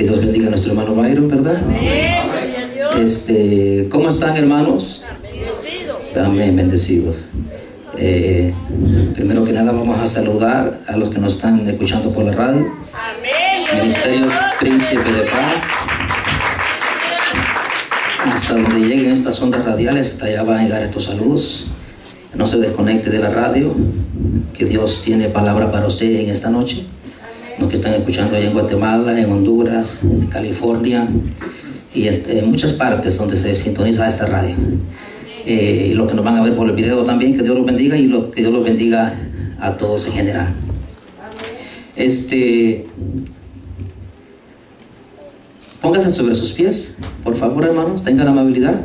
Que Dios bendiga a nuestro hermano Byron, ¿verdad? Amén. ¿Cómo están, hermanos? Amén, bendecidos. Primero que nada vamos a saludar a los que nos están escuchando por la radio. Amén. Ministerio Príncipe de Paz. Hasta donde lleguen estas ondas radiales, hasta allá van a llegar estos saludos. No se desconecte de la radio, que Dios tiene palabra para usted en esta noche. Los que están escuchando allá en Guatemala, en Honduras, en California y en muchas partes donde se sintoniza esta radio. Y los que nos van a ver por el video también, que Dios los bendiga y que Dios los bendiga a todos en general. Pónganse sobre sus pies, por favor, hermanos, tengan la amabilidad.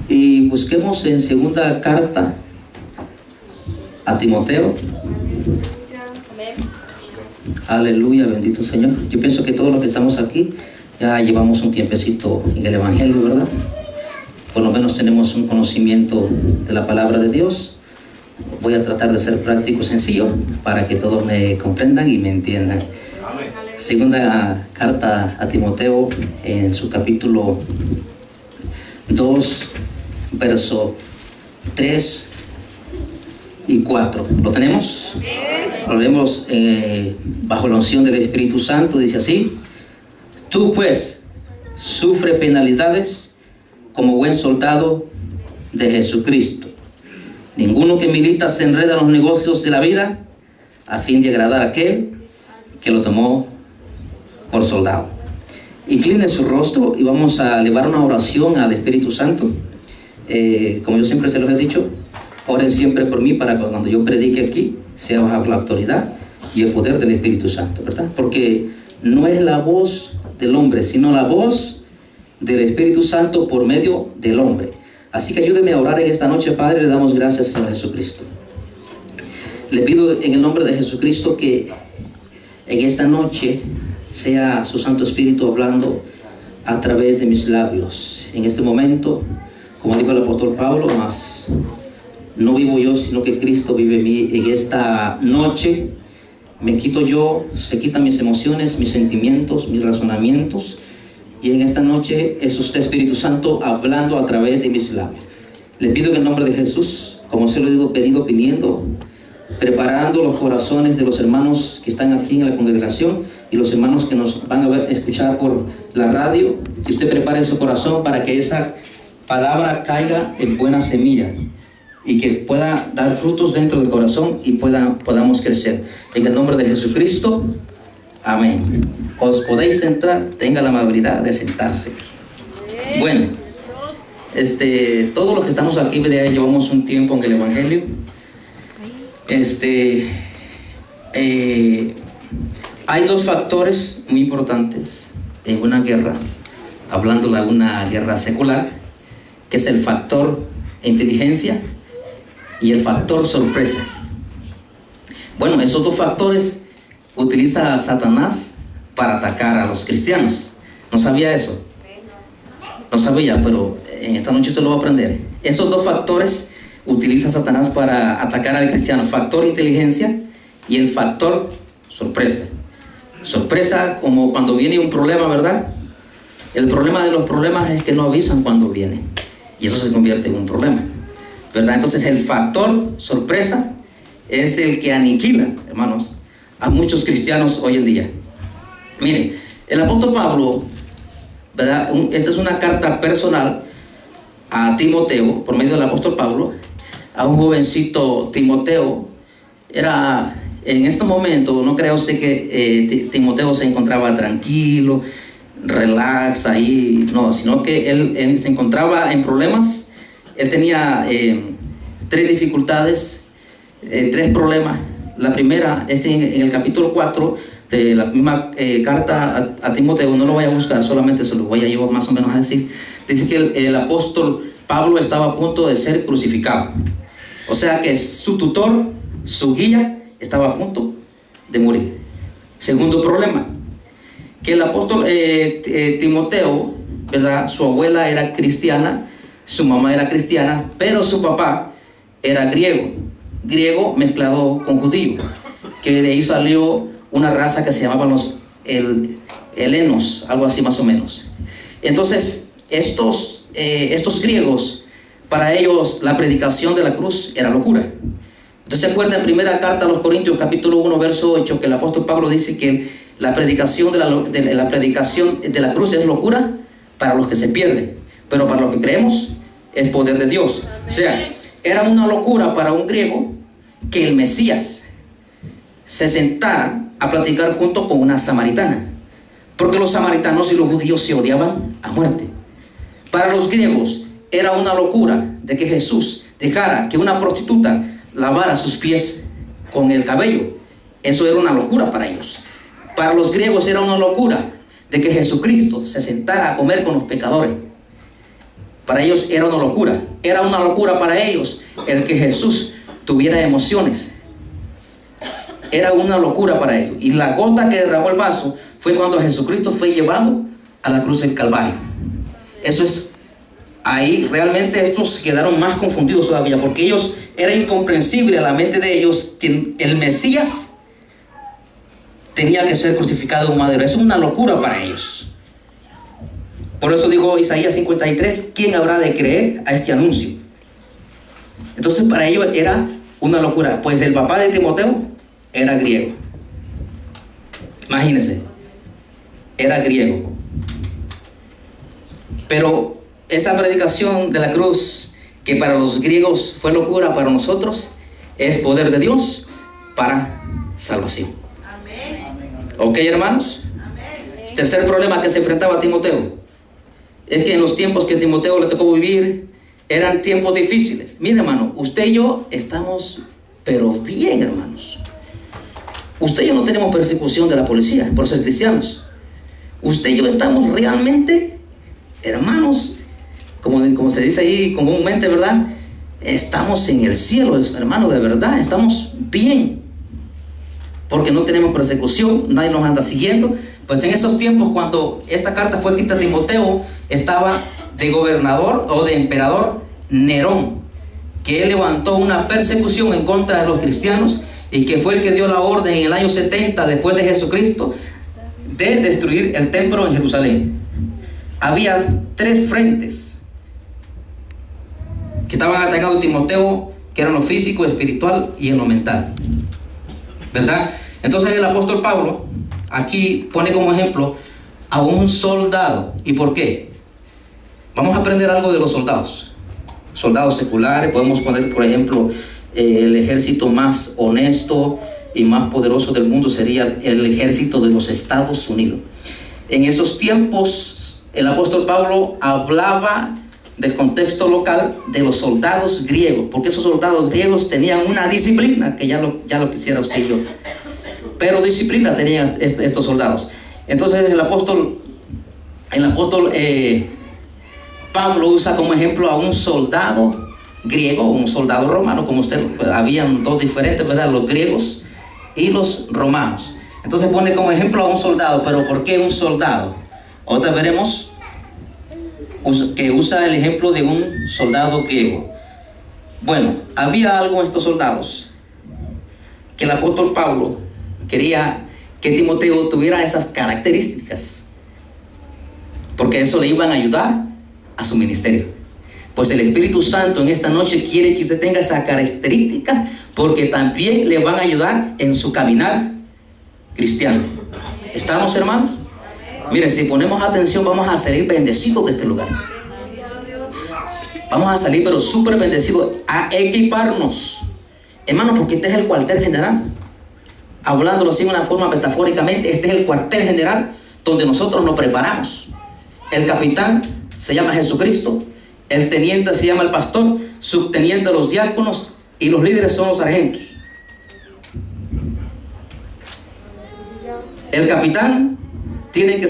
Y busquemos en segunda carta a Timoteo. Aleluya, bendito Señor. Yo pienso que todos los que estamos aquí ya llevamos un tiempecito en el Evangelio, ¿verdad? Por lo menos tenemos un conocimiento de la palabra de Dios. Voy a tratar de ser práctico, sencillo, para que todos me comprendan y me entiendan. Segunda carta a Timoteo, en su capítulo 2, verso 3 y 4. ¿Lo tenemos? Lo leemos bajo la unción del Espíritu Santo. Dice así: tú pues sufre penalidades como buen soldado de Jesucristo. Ninguno que milita se enreda en los negocios de la vida a fin de agradar a aquel que lo tomó por soldado. Incline su rostro y vamos a elevar una oración al Espíritu Santo. Como yo siempre se los he dicho, oren siempre por mí para que cuando yo predique aquí sea bajo la autoridad y el poder del Espíritu Santo, ¿verdad? Porque no es la voz del hombre, sino la voz del Espíritu Santo por medio del hombre. Así que ayúdeme a orar en esta noche. Padre, le damos gracias, Señor Jesucristo. Le pido en el nombre de Jesucristo que en esta noche sea su Santo Espíritu hablando a través de mis labios. En este momento, como dijo el apóstol Pablo, más no vivo yo, sino que Cristo vive en mí. En esta noche me quito yo, se quitan mis emociones, mis sentimientos, mis razonamientos. Y en esta noche es usted, Espíritu Santo, hablando a través de mis labios. Le pido en el nombre de Jesús, como se lo he venido pidiendo, preparando los corazones de los hermanos que están aquí en la congregación y los hermanos que nos van a escuchar por la radio, que usted prepare su corazón para que esa palabra caiga en buena semilla y que pueda dar frutos dentro del corazón y podamos crecer. En el nombre de Jesucristo, amén. Os podéis sentar, tenga la amabilidad de sentarse. Bueno, todos los que estamos aquí ya llevamos un tiempo en el Evangelio. Hay dos factores muy importantes en una guerra, hablando de una guerra secular, que es el factor inteligencia y el factor sorpresa. Bueno, esos dos factores utiliza Satanás para atacar a los cristianos. ¿No sabía eso? No sabía, pero en esta noche usted lo va a aprender. Esos dos factores utiliza Satanás para atacar al cristiano: factor inteligencia y el factor sorpresa. Sorpresa, como cuando viene un problema, ¿verdad? El problema de los problemas es que no avisan cuando viene, y eso se convierte en un problema, ¿verdad? Entonces el factor sorpresa es el que aniquila, hermanos, a muchos cristianos hoy en día. Miren, el apóstol Pablo, ¿verdad? Esta es una carta personal a Timoteo, por medio del apóstol Pablo, a un jovencito Timoteo. Era, en este momento, no crea usted que Timoteo se encontraba tranquilo, relax ahí, no, sino que él se encontraba en problemas. Él tenía tres dificultades, tres problemas. La primera, en el capítulo 4 de la misma carta a Timoteo, no lo voy a buscar, solamente se lo voy a llevar más o menos a decir. Dice que el apóstol Pablo estaba a punto de ser crucificado. O sea que su tutor, su guía, estaba a punto de morir. Segundo problema, que el apóstol Timoteo, ¿verdad? Su abuela era cristiana, su mamá era cristiana, pero su papá era griego mezclado con judío, que de ahí salió una raza que se llamaban los helenos, algo así más o menos. Entonces, estos griegos, para ellos la predicación de la cruz era locura. Entonces, ¿se acuerdan en primera carta a los Corintios, capítulo 1, verso 8, que el apóstol Pablo dice que la predicación de la cruz es locura para los que se pierden, pero para los que creemos es poder de Dios? O sea, era una locura para un griego que el Mesías se sentara a platicar junto con una samaritana, porque los samaritanos y los judíos se odiaban a muerte. Para los griegos era una locura de que Jesús dejara que una prostituta lavara sus pies con el cabello. Eso era una locura para ellos. Para los griegos era una locura de que Jesucristo se sentara a comer con los pecadores. Para ellos era una locura. Era una locura para ellos el que Jesús tuviera emociones. Era una locura para ellos. Y la gota que derramó el vaso fue cuando Jesucristo fue llevado a la cruz del Calvario. Eso es, ahí realmente estos quedaron más confundidos todavía, porque ellos, era incomprensible a la mente de ellos que el Mesías tenía que ser crucificado en un madero. Es una locura para ellos. Por eso dijo Isaías 53, ¿quién habrá de creer a este anuncio? Entonces para ellos era una locura. Pues el papá de Timoteo era griego. Imagínense, era griego. Pero esa predicación de la cruz, que para los griegos fue locura, para nosotros es poder de Dios para salvación. Amén. ¿Ok, hermanos? Amén. Tercer problema que se enfrentaba a Timoteo es que en los tiempos que a Timoteo le tocó vivir eran tiempos difíciles. Mire, hermano, usted y yo estamos pero bien, hermanos. Usted y yo no tenemos persecución de la policía por ser cristianos. Usted y yo estamos realmente, hermanos, como se dice ahí comúnmente, ¿verdad? Estamos en el cielo, hermano, de verdad, estamos bien. Porque no tenemos persecución, nadie nos anda siguiendo. Pues en esos tiempos, cuando esta carta fue escrita a Timoteo, estaba de gobernador o de emperador Nerón, que él levantó una persecución en contra de los cristianos y que fue el que dio la orden en el año 70 después de Jesucristo de destruir el templo en Jerusalén. Había 3 frentes que estaban atacando a Timoteo, que eran lo físico, espiritual y en lo mental, ¿verdad? Entonces el apóstol Pablo aquí pone como ejemplo a un soldado. ¿Y por qué? Vamos a aprender algo de los soldados. Soldados seculares, podemos poner, por ejemplo, el ejército más honesto y más poderoso del mundo sería el ejército de los Estados Unidos. En esos tiempos, el apóstol Pablo hablaba del contexto local de los soldados griegos, porque esos soldados griegos tenían una disciplina que ya lo quisiera usted y yo. Pero disciplina tenían estos soldados. Entonces el apóstol Pablo usa como ejemplo a un soldado griego, un soldado romano, como usted, pues, habían 2 diferentes, ¿verdad? Los griegos y los romanos. Entonces pone como ejemplo a un soldado. ¿Pero por qué un soldado? Otra veremos que usa el ejemplo de un soldado griego. Bueno, había algo en estos soldados que el apóstol Pablo quería que Timoteo tuviera esas características, porque eso le iban a ayudar a su ministerio. Pues el Espíritu Santo en esta noche quiere que usted tenga esas características, porque también le van a ayudar en su caminar cristiano. ¿Estamos, hermanos? Miren, si ponemos atención, vamos a salir bendecidos de este lugar. Vamos a salir pero súper bendecidos, a equiparnos, hermanos, porque este es el cuartel general. Hablándolo así de una forma metafóricamente, este es el cuartel general donde nosotros nos preparamos. El capitán se llama Jesucristo, el teniente se llama el pastor, subteniente los diáconos y los líderes son los sargentos. El capitán tiene que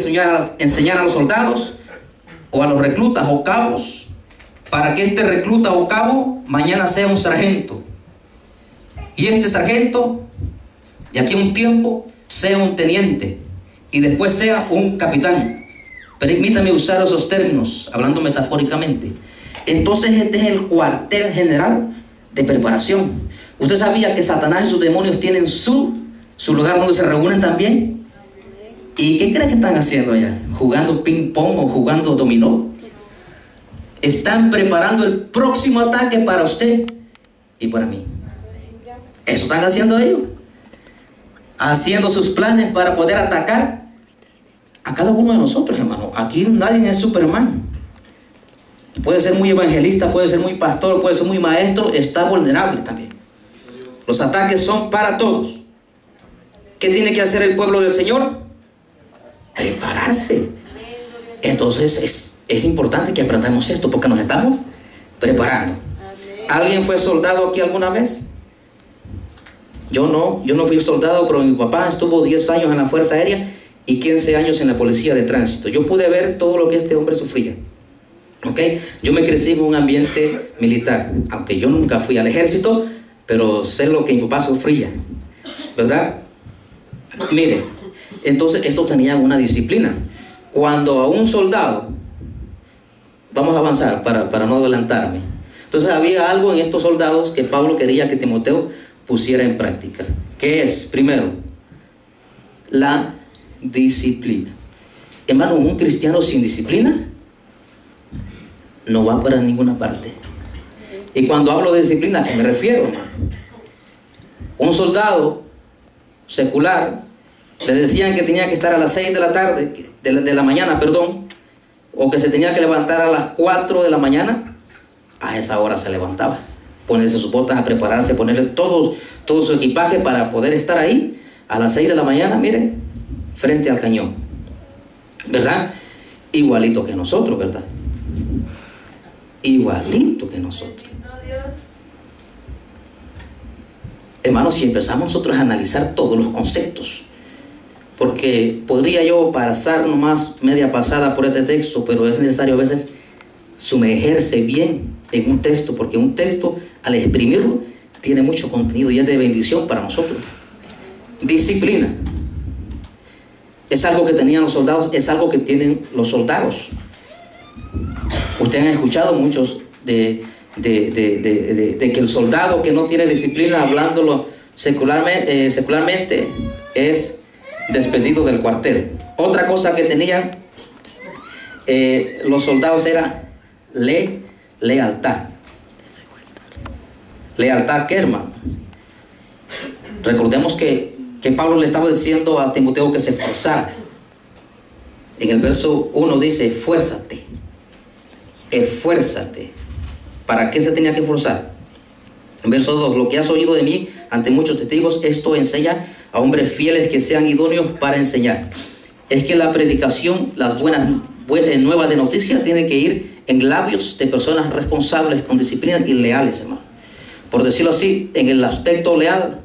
enseñar a los soldados o a los reclutas o cabos para que este recluta o cabo mañana sea un sargento. Y este sargento, de aquí a un tiempo, sea un teniente y después sea un capitán. Permítame usar esos términos, hablando metafóricamente. Entonces este es el cuartel general de preparación. Usted sabía que Satanás y sus demonios tienen su su lugar donde se reúnen también. ¿Y qué creen que están haciendo allá? ¿Jugando ping pong o jugando dominó? Están preparando el próximo ataque para usted y para mí. Eso están haciendo ellos. Haciendo sus planes para poder atacar a cada uno de nosotros, hermano. Aquí nadie es Superman. Puede ser muy evangelista, puede ser muy pastor, puede ser muy maestro, está vulnerable también. Los ataques son para todos. ¿Qué tiene que hacer el pueblo del Señor? Prepararse. Entonces es importante que aprendamos esto porque nos estamos preparando. ¿Alguien fue soldado aquí alguna vez? Yo no fui soldado, pero mi papá estuvo 10 años en la Fuerza Aérea y 15 años en la Policía de Tránsito. Yo pude ver todo lo que este hombre sufría. ¿Okay? Yo me crecí en un ambiente militar, aunque yo nunca fui al ejército, pero sé lo que mi papá sufría, ¿verdad? Mire, entonces esto tenía una disciplina. Cuando a un soldado, vamos a avanzar para no adelantarme. Entonces había algo en estos soldados que Pablo quería que Timoteo pusiera en práctica. ¿Qué es? Primero, la disciplina. Hermano, un cristiano sin disciplina no va para ninguna parte. Y cuando hablo de disciplina, ¿a qué me refiero, hermano? Un soldado secular le decían que tenía que estar a las 6 de la tarde, de la mañana, perdón, o que se tenía que levantar a las 4 de la mañana. A esa hora se levantaba, ponerse sus botas, a prepararse, ponerle todo su equipaje para poder estar ahí a las 6 de la mañana, miren, frente al cañón, ¿verdad? Igualito que nosotros, ¿verdad? Igualito que nosotros. Hermanos, si empezamos nosotros a analizar todos los conceptos, porque podría yo pasar nomás media pasada por este texto, pero es necesario a veces sumergerse bien en un texto, porque un texto, al exprimirlo, tiene mucho contenido y es de bendición para nosotros. Disciplina es algo que tenían los soldados, es algo que tienen los soldados. Ustedes han escuchado muchos de que el soldado que no tiene disciplina, hablándolo secularmente, es despedido del cuartel. Otra cosa que tenían los soldados era lealtad. ¿Lealtad qué, hermano? Recordemos que Pablo le estaba diciendo a Timoteo que se esforzara. En el verso 1 dice, esfuérzate. Esfuérzate. ¿Para qué se tenía que esforzar? En verso 2, lo que has oído de mí ante muchos testigos, esto enseña a hombres fieles que sean idóneos para enseñar. Es que la predicación, las buenas nuevas de noticias, tiene que ir en labios de personas responsables, con disciplina y leales, hermano. Por decirlo así, en el aspecto leal,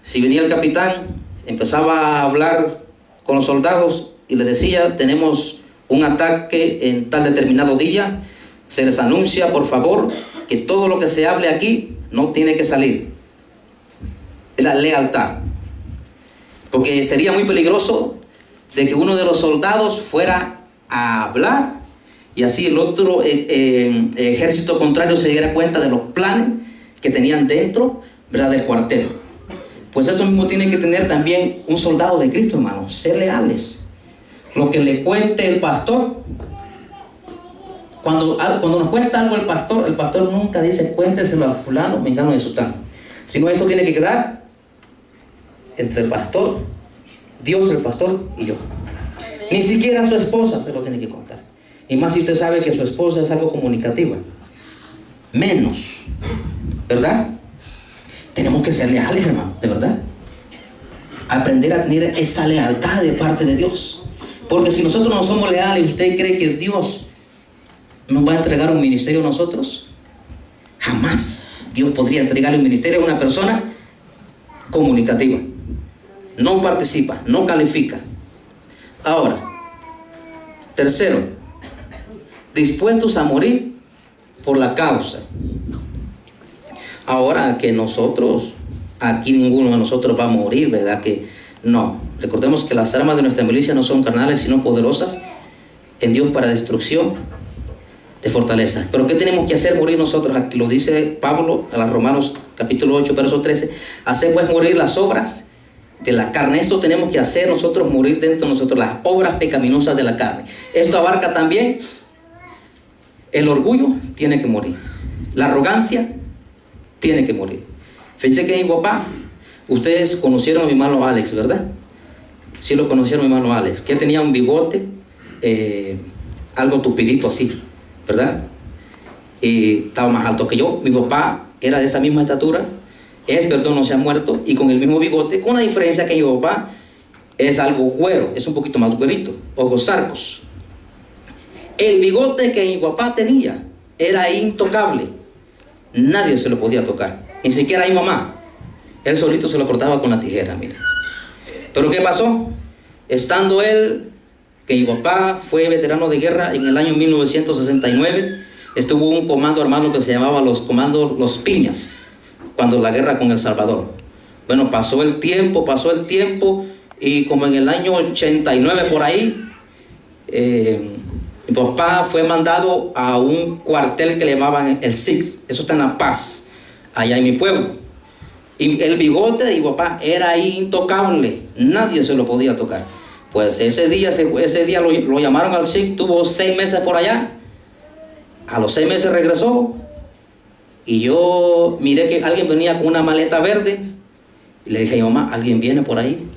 si venía el capitán, empezaba a hablar con los soldados y les decía, tenemos un ataque en tal determinado día, se les anuncia, por favor, que todo lo que se hable aquí no tiene que salir. Es la lealtad. Porque sería muy peligroso de que uno de los soldados fuera a hablar y así el otro ejército contrario se diera cuenta de los planes que tenían dentro, ¿verdad?, del cuartel. Pues eso mismo tiene que tener también un soldado de Cristo, hermano, ser leales. Lo que le cuente el pastor, cuando nos cuenta algo el pastor nunca dice, cuénteselo a fulano, mengano de sutano. Sino esto tiene que quedar entre el pastor, Dios, el pastor y yo. Ni siquiera a su esposa se lo tiene que contar. Y más si usted sabe que su esposa es algo comunicativa. Menos, ¿verdad? Tenemos que ser leales, hermano, de verdad. Aprender a tener esa lealtad de parte de Dios. Porque si nosotros no somos leales, ¿usted cree que Dios nos va a entregar un ministerio a nosotros? Jamás Dios podría entregarle un ministerio a una persona comunicativa. No participa, no califica. Ahora, tercero, dispuestos a morir por la causa. Ahora que nosotros, aquí ninguno de nosotros va a morir, ¿verdad? Que no. Recordemos que las armas de nuestra milicia no son carnales, sino poderosas en Dios para destrucción de fortaleza. Pero ¿qué tenemos que hacer morir nosotros? Aquí lo dice Pablo a los Romanos capítulo 8, verso 13. Hacer pues morir las obras de la carne. Esto tenemos que hacer nosotros, morir dentro de nosotros, las obras pecaminosas de la carne. Esto abarca también el orgullo, tiene que morir. La arrogancia tiene que morir. Fíjense que mi papá, ustedes conocieron a mi hermano Alex, ¿verdad? Sí lo conocieron a mi hermano Alex, que tenía un bigote, algo tupidito así, ¿verdad? Estaba más alto que yo. Mi papá era de esa misma estatura, no se ha muerto, y con el mismo bigote, con la diferencia que mi papá es algo güero, es un poquito más güerito, ojos zarcos. El bigote que mi papá tenía era intocable, nadie se lo podía tocar, ni siquiera mi mamá. Él solito se lo cortaba con la tijera, mira. Pero ¿qué pasó? Estando él, que mi papá fue veterano de guerra en el año 1969, estuvo un comando hermano que se llamaba los comandos Los Piñas, cuando la guerra con El Salvador. Bueno, pasó el tiempo, y como en el año 89 por ahí, mi papá fue mandado a un cuartel que le llamaban el SIX, eso está en La Paz, allá en mi pueblo. Y el bigote de mi papá era intocable, nadie se lo podía tocar. Pues ese día lo llamaron al SIC, tuvo 6 meses por allá. A los 6 meses regresó, y yo miré que alguien venía con una maleta verde, y le dije a mi mamá, ¿alguien viene por ahí?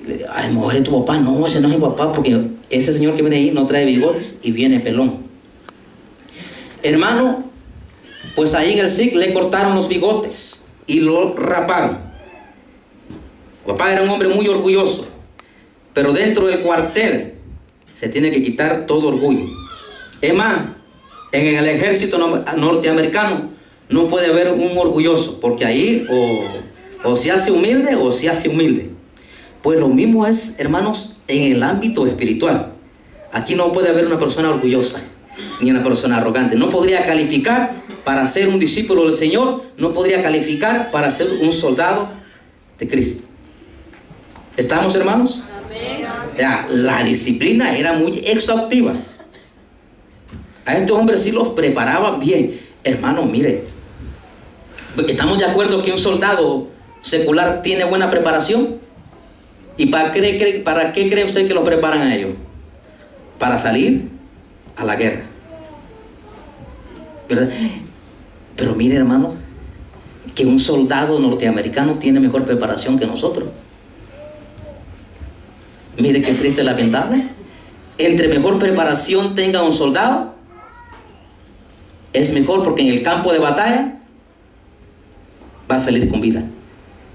Le dije, ay, mujer, ¿es tu papá? No, ese no es mi papá, porque ese señor que viene ahí no trae bigotes y viene pelón. Hermano, pues ahí en el SIC le cortaron los bigotes y lo raparon. Papá era un hombre muy orgulloso, pero dentro del cuartel se tiene que quitar todo orgullo. Es más, en el ejército norteamericano no puede haber un orgulloso, porque ahí o se hace humilde o se hace humilde. Pues lo mismo es, hermanos, en el ámbito espiritual. Aquí no puede haber una persona orgullosa ni una persona arrogante. No podría calificar para ser un discípulo del Señor, no podría calificar para ser un soldado de Cristo. ¿Estamos, hermanos? Amén. Ya, la disciplina era muy exhaustiva. A estos hombres sí los preparaba bien. Hermano, mire, ¿estamos de acuerdo que un soldado secular tiene buena preparación? ¿Y para qué cree usted que lo preparan a ellos? Para salir a la guerra, ¿verdad? Pero mire, hermano, que un soldado norteamericano tiene mejor preparación que nosotros. Mire qué triste, lamentable. Entre mejor preparación tenga un soldado, es mejor, porque en el campo de batalla va a salir con vida.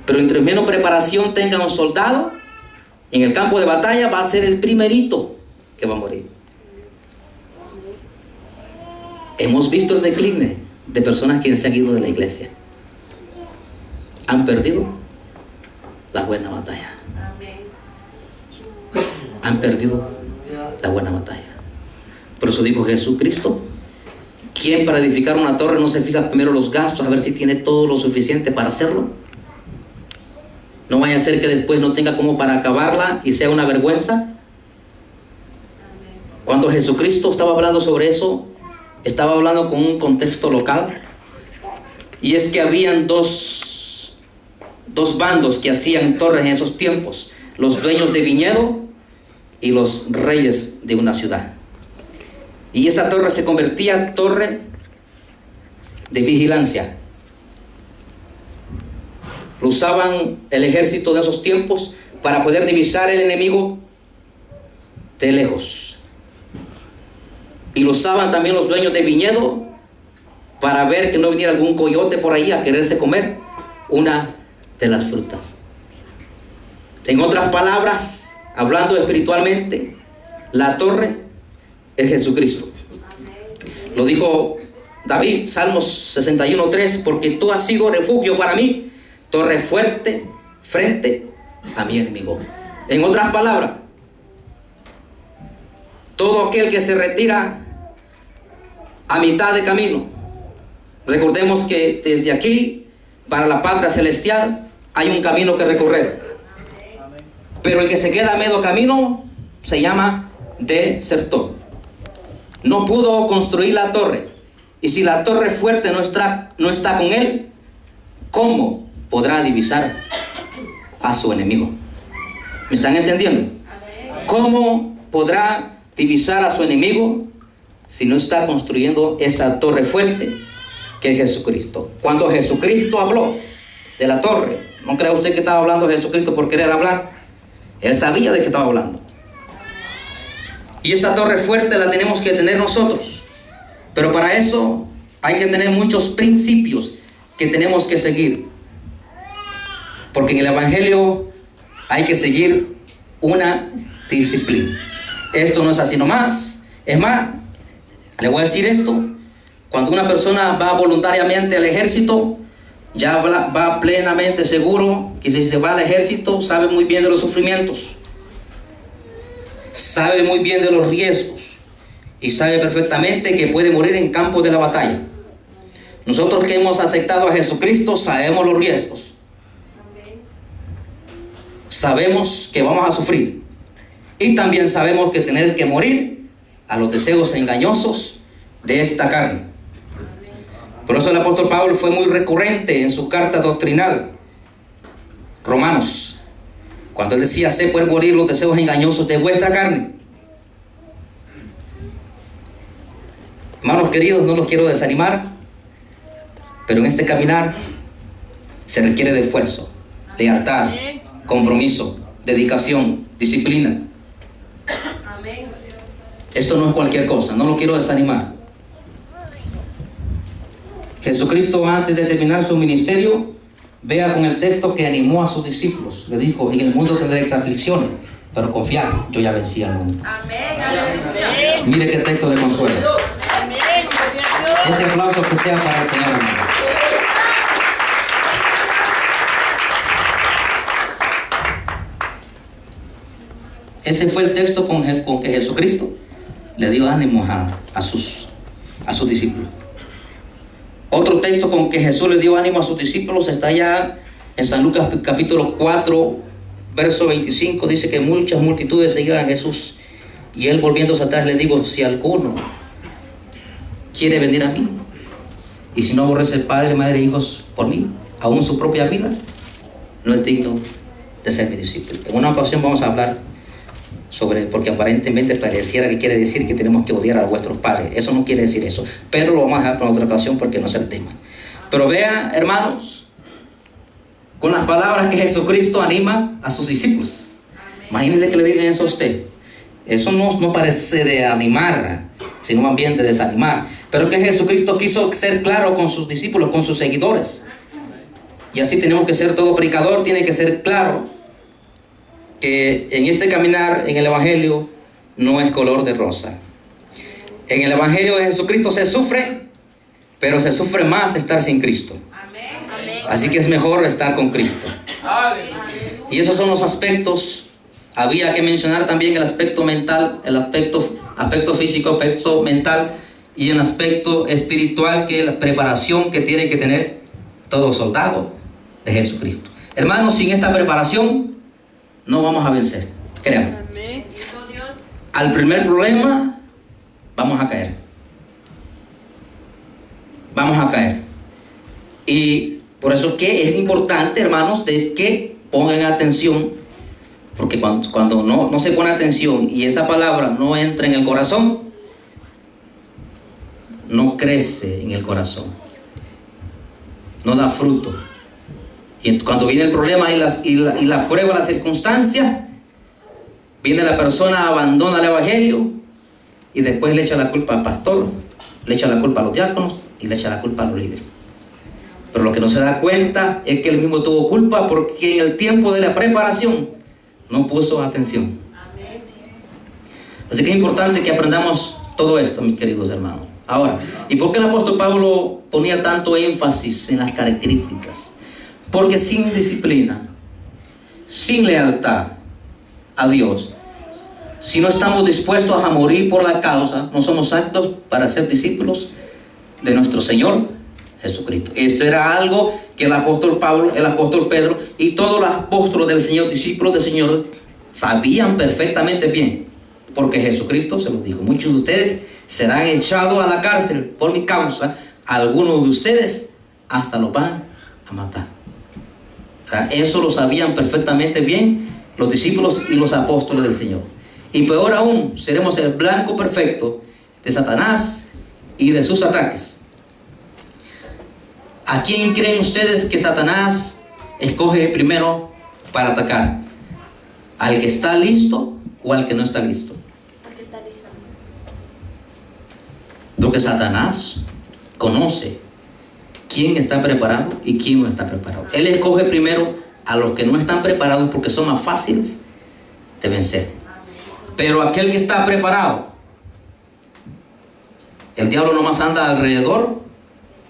Pero entre menos preparación tenga un soldado, en el campo de batalla va a ser el primerito que va a morir. Hemos visto el decline de personas que se han ido de la iglesia. Han perdido la buena batalla. Han perdido la buena batalla. Por eso dijo Jesucristo, ¿quién para edificar una torre no se fija primero los gastos, a ver si tiene todo lo suficiente para hacerlo? No vaya a ser que después no tenga como para acabarla y sea una vergüenza. Cuando Jesucristo estaba hablando sobre eso, estaba hablando con un contexto local. Y es que habían dos bandos que hacían torres en esos tiempos: los dueños de viñedo y los reyes de una ciudad. Y esa torre se convertía en torre de vigilancia. Lo usaban el ejército de esos tiempos para poder divisar el enemigo de lejos. Y lo usaban también los dueños de viñedo para ver que no viniera algún coyote por ahí a quererse comer una de las frutas. En otras palabras, hablando espiritualmente, la torre es Jesucristo. Lo dijo David, Salmos 61:3, porque tú has sido refugio para mí, torre fuerte frente a mi enemigo. En otras palabras, todo aquel que se retira a mitad de camino, recordemos que desde aquí para la patria celestial hay un camino que recorrer, pero el que se queda a medio camino se llama desertor. No pudo construir la torre, y si la torre fuerte no está con él, ¿cómo podrá divisar a su enemigo. ¿Me están entendiendo? ¿Cómo podrá divisar a su enemigo si no está construyendo esa torre fuerte que es Jesucristo? Cuando Jesucristo habló de la torre, no crea usted que estaba hablando Jesucristo por querer hablar. Él sabía de qué estaba hablando. Y esa torre fuerte la tenemos que tener nosotros. Pero para eso hay que tener muchos principios que tenemos que seguir. Porque en el Evangelio hay que seguir una disciplina. Esto no es así nomás. Es más, le voy a decir esto. Cuando una persona va voluntariamente al ejército, ya va plenamente seguro que si se va al ejército, sabe muy bien de los sufrimientos, sabe muy bien de los riesgos y sabe perfectamente que puede morir en campo de la batalla. Nosotros que hemos aceptado a Jesucristo sabemos los riesgos, sabemos que vamos a sufrir y también sabemos que tener que morir a los deseos engañosos de esta carne. Por eso el apóstol Pablo fue muy recurrente en su carta doctrinal, Romanos, cuando él decía: sé pueden morir los deseos engañosos de vuestra carne. Hermanos queridos, no los quiero desanimar, pero en este caminar se requiere de esfuerzo, lealtad, compromiso, dedicación, disciplina. Esto no es cualquier cosa, no lo quiero desanimar. Jesucristo, antes de terminar su ministerio, vea con el texto que animó a sus discípulos. Le dijo: en el mundo tendréis aflicciones, pero confiad, yo ya vencí al mundo. Amén. Mire qué texto de consuelo. Amén. Ese aplauso que sea para el Señor, hermano. Ese fue el texto con que Jesucristo le dio ánimo a sus discípulos. Otro texto con que Jesús le dio ánimo a sus discípulos está ya en San Lucas capítulo 4, verso 25. Dice que muchas multitudes seguían a Jesús. Y él, volviéndose atrás, le dijo: si alguno quiere venir a mí, y si no aborrece padre, madre, hijos por mí, aún su propia vida, no es digno de ser mi discípulo. En una ocasión vamos a hablar porque aparentemente pareciera que quiere decir que tenemos que odiar a vuestros padres. Eso no quiere decir eso, pero lo vamos a dejar para otra ocasión porque no es el tema. Pero vean, hermanos, con las palabras que Jesucristo anima a sus discípulos. Imagínense que le digan eso a usted. Eso no parece de animar, sino más bien de desanimar. Pero que Jesucristo quiso ser claro con sus discípulos, con sus seguidores. Y así tenemos que ser. Todo predicador tiene que ser claro que en este caminar en el Evangelio no es color de rosa. En el Evangelio de Jesucristo se sufre, pero se sufre más estar sin Cristo. Así que es mejor estar con Cristo. Y esos son los aspectos. Había que mencionar también el aspecto mental, el aspecto físico, aspecto mental y el aspecto espiritual, que es la preparación que tiene que tener todo soldado de Jesucristo. Hermanos, sin esta preparación no vamos a vencer, créanme. Al primer problema vamos a caer. Vamos a caer. Y por eso que es importante, hermanos, de que pongan atención, porque cuando no se pone atención y esa palabra no entra en el corazón, no crece en el corazón, no da fruto. Y cuando viene el problema y la prueba, la circunstancia, viene la persona, abandona el Evangelio y después le echa la culpa al pastor, le echa la culpa a los diáconos y le echa la culpa a los líderes. Pero lo que no se da cuenta es que él mismo tuvo culpa porque en el tiempo de la preparación no puso atención. Así que es importante que aprendamos todo esto, mis queridos hermanos. Ahora, ¿y por qué el apóstol Pablo ponía tanto énfasis en las características? Porque sin disciplina, sin lealtad a Dios, si no estamos dispuestos a morir por la causa, no somos aptos para ser discípulos de nuestro Señor Jesucristo. Esto era algo que el apóstol Pablo, el apóstol Pedro y todos los apóstoles del Señor, discípulos del Señor, sabían perfectamente bien, porque Jesucristo se los dijo: muchos de ustedes serán echados a la cárcel por mi causa, algunos de ustedes hasta los van a matar. Eso lo sabían perfectamente bien los discípulos y los apóstoles del Señor. Y peor aún, seremos el blanco perfecto de Satanás y de sus ataques. ¿A quién creen ustedes que Satanás escoge primero para atacar? ¿Al que está listo o al que no está listo? Al que está listo. Porque Satanás conoce quién está preparado y quién no está preparado. Él escoge primero a los que no están preparados porque son más fáciles de vencer. Pero aquel que está preparado, el diablo nomás anda alrededor,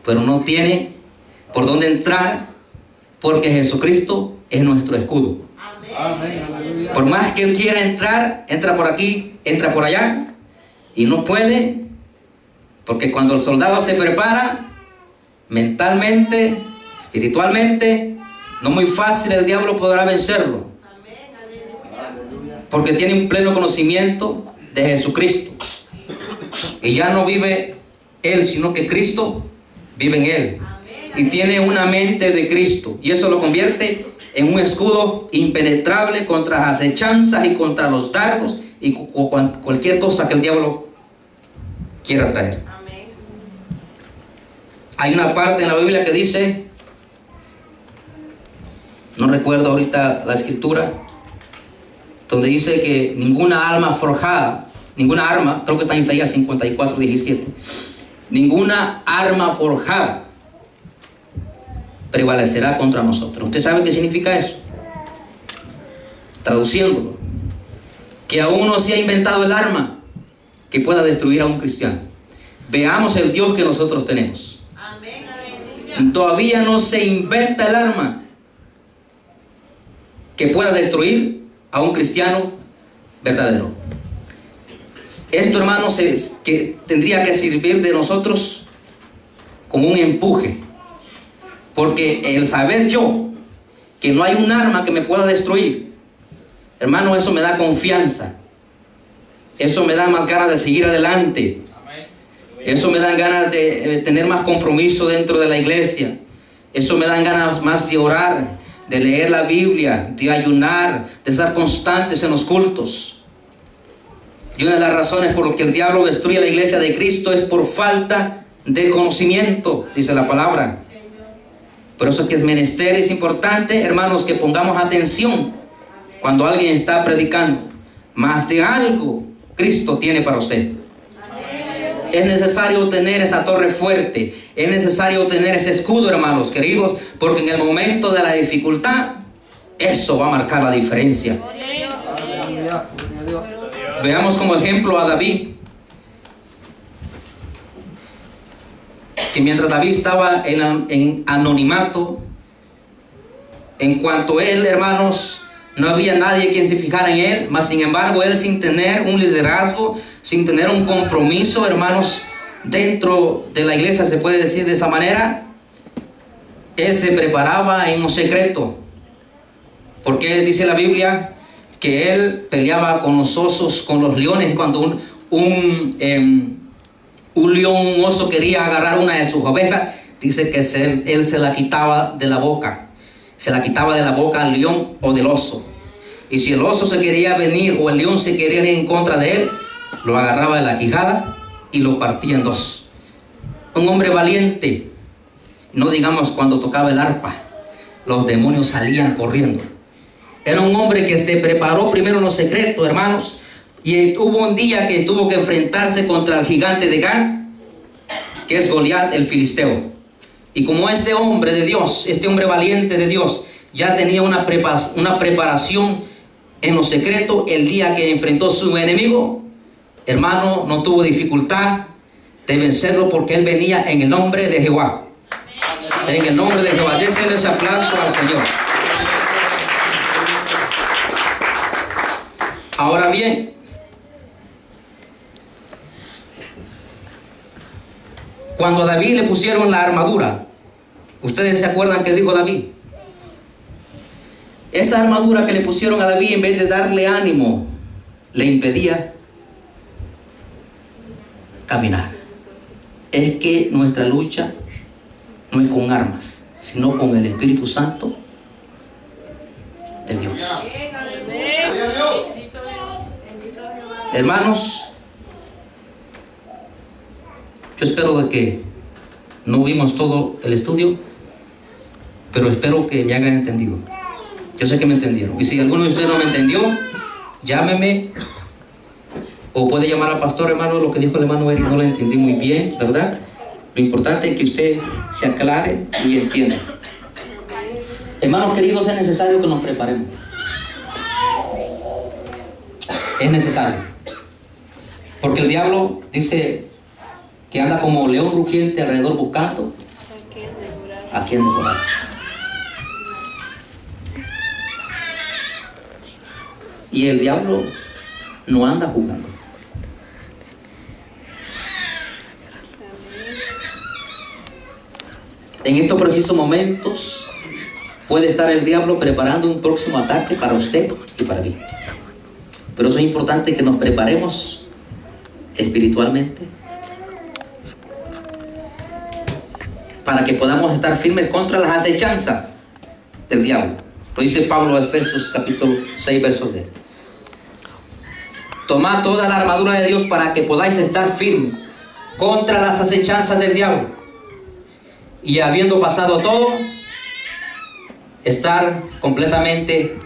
pero no tiene por dónde entrar, porque Jesucristo es nuestro escudo. Amén. Por más que él quiera entrar, entra por aquí, entra por allá, y no puede, porque cuando el soldado se prepara mentalmente, espiritualmente, no muy fácil el diablo podrá vencerlo, porque tiene un pleno conocimiento de Jesucristo, y ya no vive él, sino que Cristo vive en él, y tiene una mente de Cristo, y eso lo convierte en un escudo impenetrable contra las acechanzas y contra los dardos y cualquier cosa que el diablo quiera traer. Amén. Hay una parte en la Biblia que dice, no recuerdo ahorita la escritura, donde dice que ninguna arma forjada, ninguna arma, creo que está en Isaías 54:17, ninguna arma forjada prevalecerá contra nosotros. ¿Usted sabe qué significa eso? Traduciéndolo, que aún no se ha inventado el arma que pueda destruir a un cristiano. Veamos el Dios que nosotros tenemos. Amén. Todavía no se inventa el arma que pueda destruir a un cristiano verdadero. Esto, hermanos, es que tendría que servir de nosotros como un empuje. Porque el saber yo que no hay un arma que me pueda destruir, hermano, eso me da confianza. Eso me da más ganas de seguir adelante. Eso me da ganas de tener más compromiso dentro de la iglesia. Eso me dan ganas más de orar, de leer la Biblia, de ayunar, de estar constantes en los cultos. Y una de las razones por las que el diablo destruye la iglesia de Cristo es por falta de conocimiento, dice la palabra. Por eso es que es menester, es importante, hermanos, que pongamos atención cuando alguien está predicando. Más de algo Cristo tiene para usted. Es necesario tener esa torre fuerte. Es necesario tener ese escudo, hermanos queridos, porque en el momento de la dificultad, eso va a marcar la diferencia. Veamos como ejemplo a David. Que mientras David estaba en anonimato, en cuanto a él, hermanos, no había nadie quien se fijara en él, mas sin embargo él, sin tener un liderazgo, sin tener un compromiso, hermanos, dentro de la iglesia, se puede decir de esa manera, él se preparaba en un secreto, porque dice la Biblia que él peleaba con los osos, con los leones. Cuando un león, un oso quería agarrar una de sus ovejas, dice que él se la quitaba de la boca. Se la quitaba de la boca al león o del oso. Y si el oso se quería venir o el león se quería ir en contra de él, lo agarraba de la quijada y lo partía en dos. Un hombre valiente. No digamos cuando tocaba el arpa, los demonios salían corriendo. Era un hombre que se preparó primero en los secretos, hermanos. Y hubo un día que tuvo que enfrentarse contra el gigante de Gat, que es Goliat el filisteo. Y como este hombre de Dios, este hombre valiente de Dios, ya tenía una preparación en lo secreto, el día que enfrentó a su enemigo, hermano, no tuvo dificultad de vencerlo, porque él venía en el nombre de Jehová. En el nombre de Jehová. Déjenle ese aplauso al Señor. Ahora bien, cuando a David le pusieron la armadura, ¿ustedes se acuerdan qué dijo David? Esa armadura que le pusieron a David, en vez de darle ánimo, le impedía caminar. Es que nuestra lucha no es con armas, sino con el Espíritu Santo de Dios. Hermanos, yo espero de que no vimos todo el estudio, pero espero que me hayan entendido. Yo sé que me entendieron. Y si alguno de ustedes no me entendió, llámeme o puede llamar al pastor, hermano, lo que dijo el hermano Eric, no lo entendí muy bien, ¿verdad? Lo importante es que usted se aclare y entienda. Hermanos queridos, es necesario que nos preparemos. Es necesario. Porque el diablo dice que anda como león rugiente alrededor buscando a quien devorar. Y el diablo no anda jugando. En estos precisos momentos puede estar el diablo preparando un próximo ataque para usted y para mí. Pero eso es importante que nos preparemos espiritualmente para que podamos estar firmes contra las acechanzas del diablo. Lo dice Pablo, Efesios capítulo 6, verso 10. Tomad toda la armadura de Dios para que podáis estar firmes contra las acechanzas del diablo. Y habiendo pasado todo, estar completamente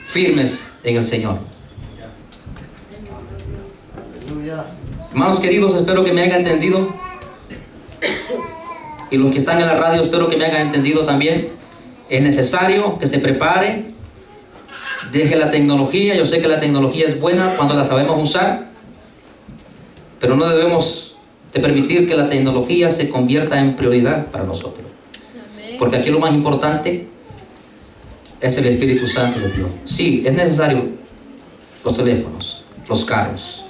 firmes en el Señor. Hermanos queridos, espero que me hayan entendido. Y los que están en la radio, espero que me hayan entendido también. Es necesario que se prepare. Deje la tecnología. Yo sé que la tecnología es buena cuando la sabemos usar, pero no debemos de permitir que la tecnología se convierta en prioridad para nosotros. Porque aquí lo más importante es el Espíritu Santo de Dios. Sí, es necesario los teléfonos, los carros,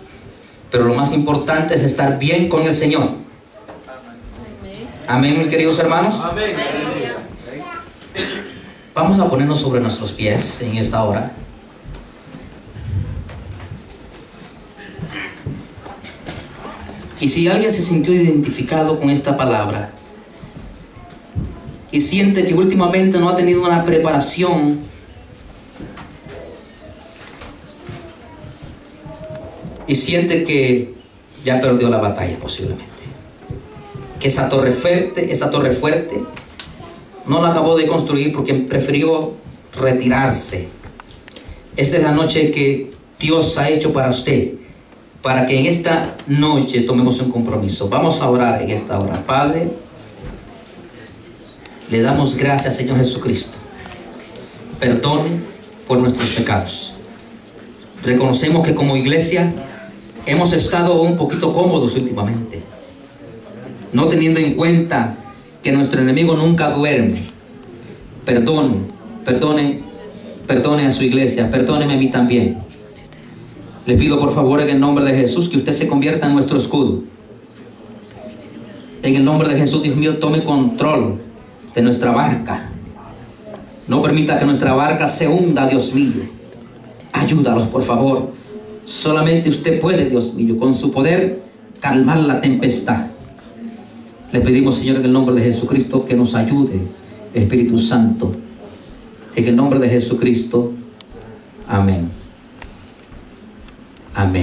pero lo más importante es estar bien con el Señor. Amén, mis queridos hermanos. Amén. Vamos a ponernos sobre nuestros pies en esta hora. Y si alguien se sintió identificado con esta palabra y siente que últimamente no ha tenido una preparación, y siente que ya perdió la batalla posiblemente, que esa torre fuerte no la acabó de construir porque prefirió retirarse. Esta es la noche que Dios ha hecho para usted, para que en esta noche tomemos un compromiso. Vamos a orar en esta hora. Padre, le damos gracias, Señor Jesucristo. Perdone por nuestros pecados. Reconocemos que como iglesia hemos estado un poquito cómodos últimamente, no teniendo en cuenta que nuestro enemigo nunca duerme. Perdone a su iglesia, perdóneme a mí también. Le pido por favor en el nombre de Jesús que usted se convierta en nuestro escudo. En el nombre de Jesús, Dios mío, tome control de nuestra barca. No permita que nuestra barca se hunda, Dios mío. Ayúdalos, por favor. Solamente usted puede, Dios mío, con su poder calmar la tempestad. Le pedimos, Señor, en el nombre de Jesucristo, que nos ayude, Espíritu Santo. En el nombre de Jesucristo. Amén. Amén.